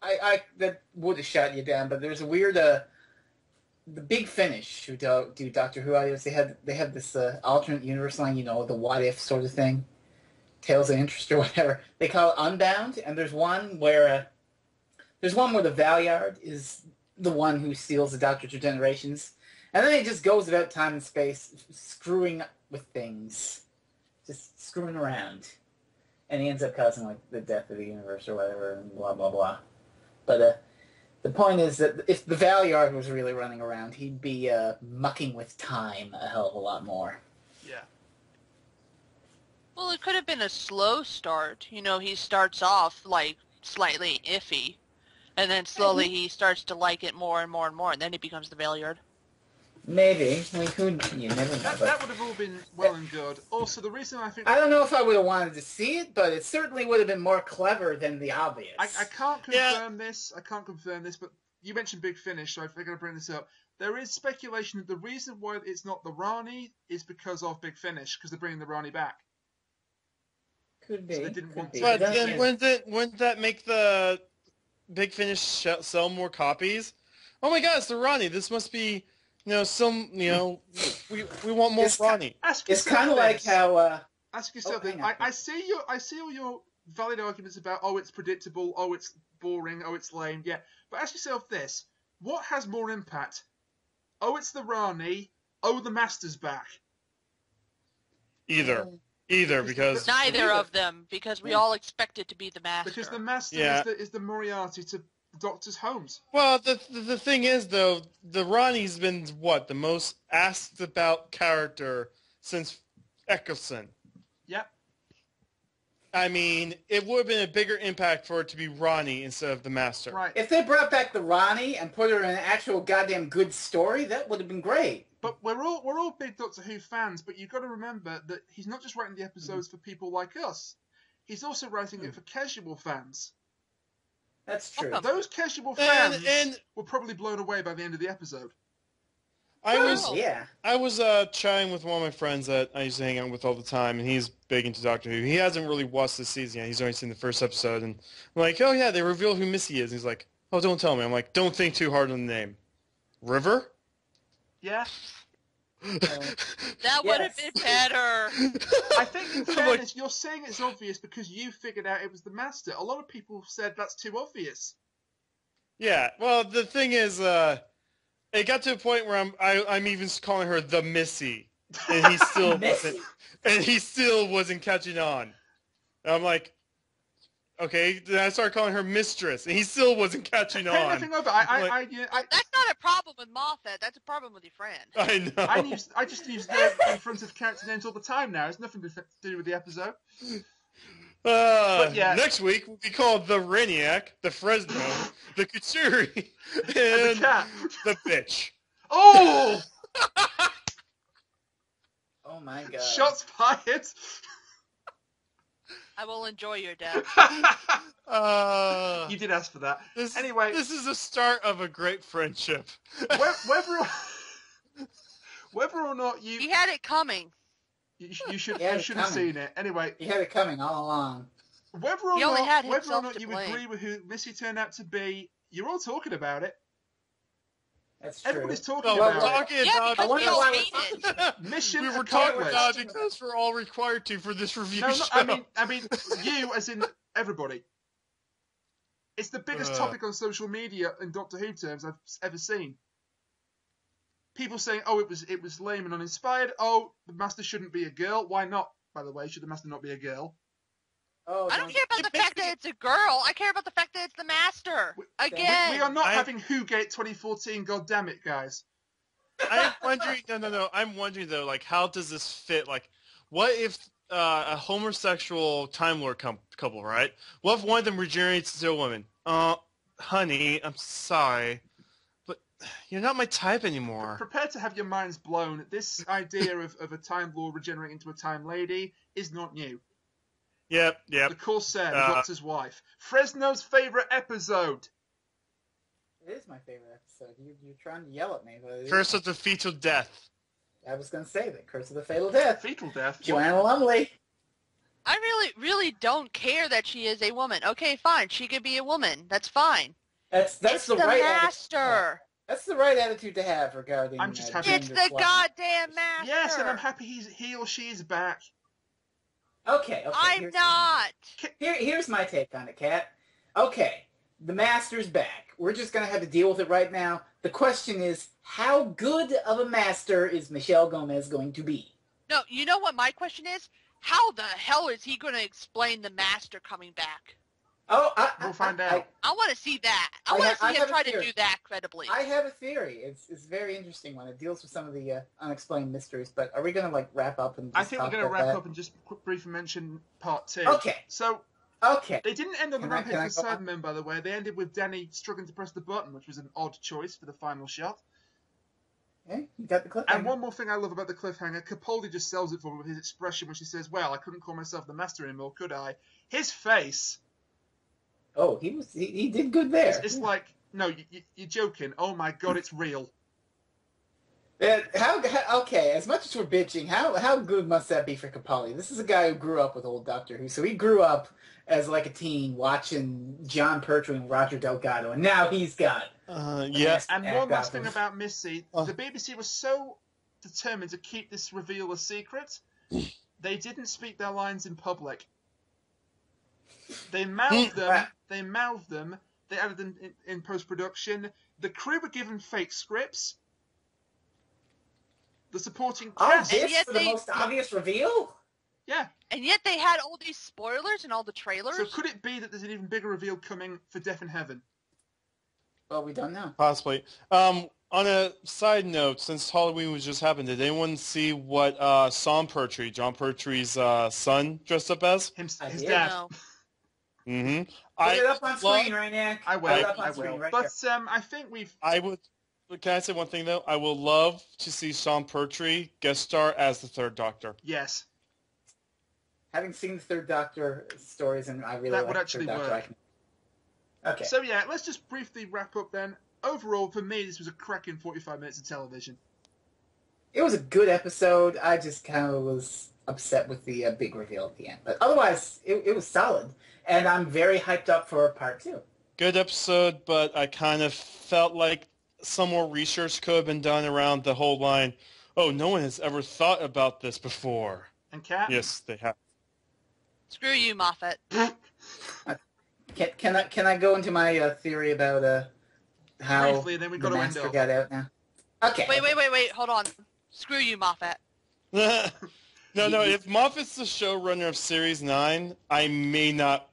I that would have shot you down, but there's a weird the Big Finish who do Doctor Who audios. They have this alternate universe line, the what if sort of thing. Tales of Interest or whatever. They call it Unbound, and there's one where the Valeyard is the one who steals the Doctor's regenerations, and then he just goes about time and space screwing with things, just screwing around, and he ends up causing the death of the universe or whatever, and blah blah blah. But the point is that if the Valeyard was really running around, he'd be mucking with time a hell of a lot more. Yeah. Well, it could have been a slow start. He starts off, slightly iffy. And then slowly he starts to like it more and more and more, and then he becomes the Valeyard. Maybe. You never know. That would have all been well and good. Also, the reason I think... I don't know if I would have wanted to see it, but it certainly would have been more clever than the obvious. I can't confirm this. I can't confirm this, but you mentioned Big Finish, so I figured I'd bring this up. There is speculation that the reason why it's not the Rani is because of Big Finish, because they're bringing the Rani back. Could be. So they didn't want to. But then wouldn't that make the Big Finish sell more copies? Oh my god, it's the Rani. This must be, we want more Rani. It's kind of like how... ask yourself this. I see all your valid arguments about, it's predictable, it's boring, it's lame, yeah. But ask yourself this. What has more impact? It's the Rani, the Master's back. Either, because... Neither of them, because we all expect it to be the Master. Because the Master is the Moriarty to Doctors' homes. Well, the thing is, though, the Rani's been, the most asked about character since Eccleston. Yep. I mean, it would have been a bigger impact for it to be Rani instead of the Master. Right. If they brought back the Rani and put her in an actual goddamn good story, that would have been great. But we're all big Doctor Who fans, but you've got to remember that he's not just writing the episodes for people like us. He's also writing it for casual fans. That's true. Those casual And- fans and- were probably blown away by the end of the episode. I was Oh. Yeah. I was chatting with one of my friends that I used to hang out with all the time, and he's big into Doctor Who. He hasn't really watched this season yet. He's only seen the first episode, and I'm like, oh yeah, they reveal who Missy is. And he's like, oh, don't tell me. I'm like, don't think too hard on the name. River? Yeah. That would have Yes. been better. I think, in I'm like- fairness, you're saying it's obvious because you figured out it was the Master. A lot of people said that's too obvious. Yeah. Well, the thing is, it got to a point where I'm even calling her the Missy, and he still Missy. wasn't catching on. And I'm like, okay. Then I started calling her Mistress, and he still wasn't catching Hey, on. nothing over. That's not a problem with Moffat. That's a problem with your friend. I know. I just use the in front of character names all the time now. It's nothing to do with the episode. But yeah. Next week will be called the Reniac, the Fresno, the Kutsuri, And the and cat. the bitch. Oh! Oh my god. Shots fired. I will enjoy your death. You did ask for that. This, Anyway. this is the start of a great friendship. Whether or not He had it coming. you should Yeah, you it's should have coming. seen it. Anyway, You had it coming all along. whether or He only had not himself to you blame. agree with who Missy turned out to be, you're all talking about it. That's true. Everybody's talking No, Well, we're about talking Yeah, about because wonder we all why hate we're it. it. Mission we were talking accomplished. about it because we're all required to for this review No, show. I mean, you as in everybody. It's the biggest topic on social media in Doctor Who terms I've ever seen. People saying, "Oh, it was lame and uninspired." Oh, the Master shouldn't be a girl. Why not? By the way, should the Master not be a girl? Oh, I don't care about It the fact makes me- that it's a girl. I care about the fact that it's the Master. Again. We are not I- having Whogate 2014. God damn it, guys! I'm wondering. No. I'm wondering though, like, how does this fit? Like, what if a homosexual Time Lord couple, right? What if one of them regenerates to a woman? Honey, I'm sorry, but you're not my type anymore. Prepare to have your minds blown. This idea of a Time Lord regenerating into a Time Lady is not new. Yep. The Corsair, the Doctor's wife. Fresno's favorite episode. It is my favorite episode. You're trying to yell at me, but it is Curse my- of the Fetal Death. I was going to say that. Curse of the Fatal Death. Fetal death. Joanna Lumley. I really don't care that she is a woman. Okay, fine. She could be a woman. That's fine. That's It's the the right Master. attitude. That's the right attitude to have regarding. I'm just happy- It's gender the swap. goddamn Master. Yes, and I'm happy he or she is back. Okay. I'm here's- not. Here's my take on it, Kat. Okay, the Master's back. We're just going to have to deal with it right now. The question is, how good of a Master is Michelle Gomez going to be? No, you know what my question is? How the hell is he going to explain the Master coming back? Oh, We'll find out. I want to see that. I I want ha- to I see him have a try to theory. do that credibly. I have a theory. It's very interesting when it deals with some of the unexplained mysteries. But are we going to wrap up and? I Just think we're talk going to about wrap that? up and just briefly mention part 2. Okay. So, Okay. they didn't end on the Can I- Rampage can I of the go on? Cybermen, by the way. They ended with Danny struggling to press the button, which was an odd choice for the final shot. Okay, you got the clip. And one more thing I love about the cliffhanger, Capaldi just sells it for me with his expression when she says, "Well, I couldn't call myself the Master anymore, could I?" His face, Oh, he did good there. it's like, no, you're joking. Oh my god, it's real. Okay, as much as we're bitching, how good must that be for Capaldi? This is a guy who grew up with old Doctor Who, so he grew up as like a teen watching John Pertwee and Roger Delgado, and now he's got Yes. And Act one last out thing of- about Missy, the BBC was so determined to keep this reveal a secret, they didn't speak their lines in public. They mouthed them. They added them in post-production. The crew were given fake scripts. The supporting all cast, And this yet for the they- most obvious reveal. yeah. And yet they had all these spoilers and all the trailers. So could it be that there's an even bigger reveal coming for Death in Heaven? Well, we don't know. Possibly. On a side note, since Halloween was just happened, did anyone see what Sam Pertwee, John Pertwee's son, dressed up as? His I his did. dad. No. Mm-hmm. Put it up on screen right now. I Put it will. up on I screen will. right But there. I think we've. I would. Can I say one thing though? I will love to see Sean Pertwee guest star as the Third Doctor. Yes. Having seen the Third Doctor stories, and I really That like would the actually Third Doctor, work. I can Okay. So yeah, let's just briefly wrap up then. Overall, for me, this was a cracking 45 minutes of television. It was a good episode. I just kind of was upset with the big reveal at the end. But otherwise, it was solid. And I'm very hyped up for part 2. Good episode, but I kind of felt like some more research could have been done around the whole line, oh, no one has ever thought about this before. And Kat? Yes, they have. Screw you, Moffat. Can I go into my theory about how Briefly, then we've got the to end Master off. got out now? Okay. Wait, hold on. Screw you, Moffat. No, if Moffat's the showrunner of Series 9, I may not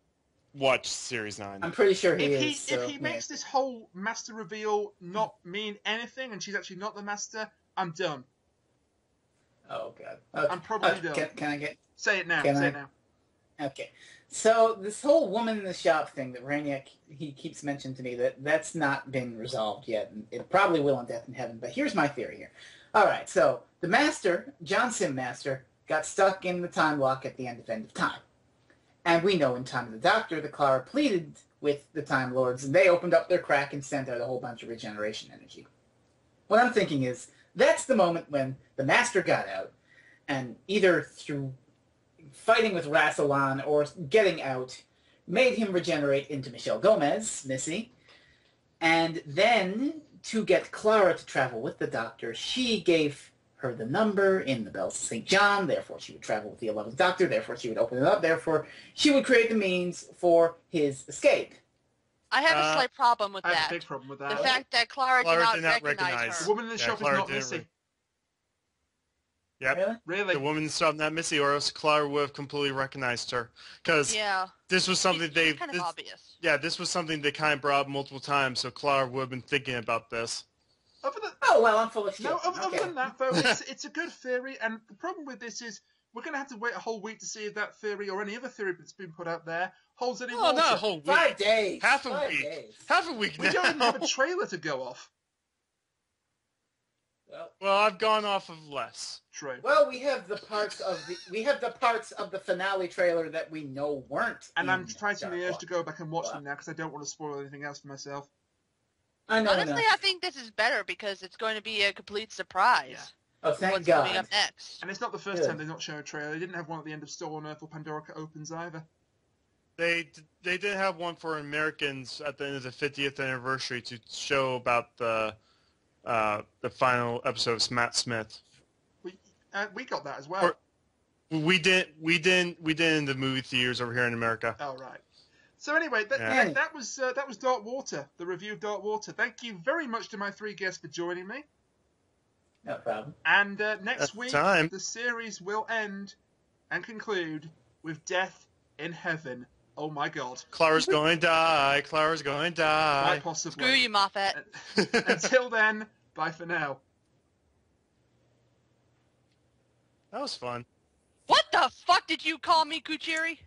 watch Series 9. I'm pretty sure he If is. So, he makes this whole Master reveal not mean anything, and she's actually not the Master, I'm done. Oh god. Okay. I'm probably done. Can I get? Say it now. Can Say I? it now. Okay. So this whole woman in the shop thing that Brainiac he keeps mentioning to me that's not been resolved yet, and it probably will in Death in Heaven. But here's my theory here. All right. So the Master, John Sim Master, got stuck in the time lock at the end of Time, and we know in Time of the Doctor that Clara pleaded with the Time Lords, and they opened up their crack and sent out a whole bunch of regeneration energy. What I'm thinking is that's the moment when the Master got out, and either through fighting with Rassilon or getting out, made him regenerate into Michelle Gomez, Missy, and then to get Clara to travel with the Doctor, she gave her the number in the Bells of St. John, therefore she would travel with the 11th Doctor, therefore she would open it up, therefore she would create the means for his escape. I have a slight problem with I have that. a big problem with The that. fact that Clara did not recognize The her. woman in the shop is Clara not didn't Missy. Yep. Really? Really? The woman shop, not Missy, or else Clara would have completely recognized her. Because Yeah. this was something It's kind of obvious. this was something they kind of brought up multiple times, so Clara would have been thinking about this. Other than, Oh, well, I'm full of shit. no, other Okay. than that, though, it's a good theory, and the problem with this is we're going to have to wait a whole week to see if that theory or any other theory that's been put out there holds any Oh, water. not a whole week. 5 days. Half a 5 week. days. Half a week We now. don't even have a trailer to go off. Well, I've gone off of less. True. Well, we have the parts of the finale trailer that we know weren't. And in I'm fighting the Star urge Wars. to go back and watch Wow. them now because I don't want to spoil anything else for myself. I know. Honestly, I think this is better because it's going to be a complete surprise. Yeah. Oh, thank What's God. coming up next? And it's not the first Good. time they've not shown a trailer. They didn't have one at the end of Still on Earth or Pandorica Opens either. They did have one for Americans at the end of the 50th anniversary to show about the final episode of Matt Smith. We got that as well. We didn't in the movie theaters over here in America. Oh, right. So anyway, that was Dark Water, the review of Dark Water. Thank you very much to my 3 guests for joining me. No problem. And next That's week, time. the series will end and conclude with Death in Heaven. Oh my God. Clara's going to die. Clara's going to die. Quite possibly. Screw you, Moffat. Until then, bye for now. That was fun. What the fuck did you call me, Kuchiri?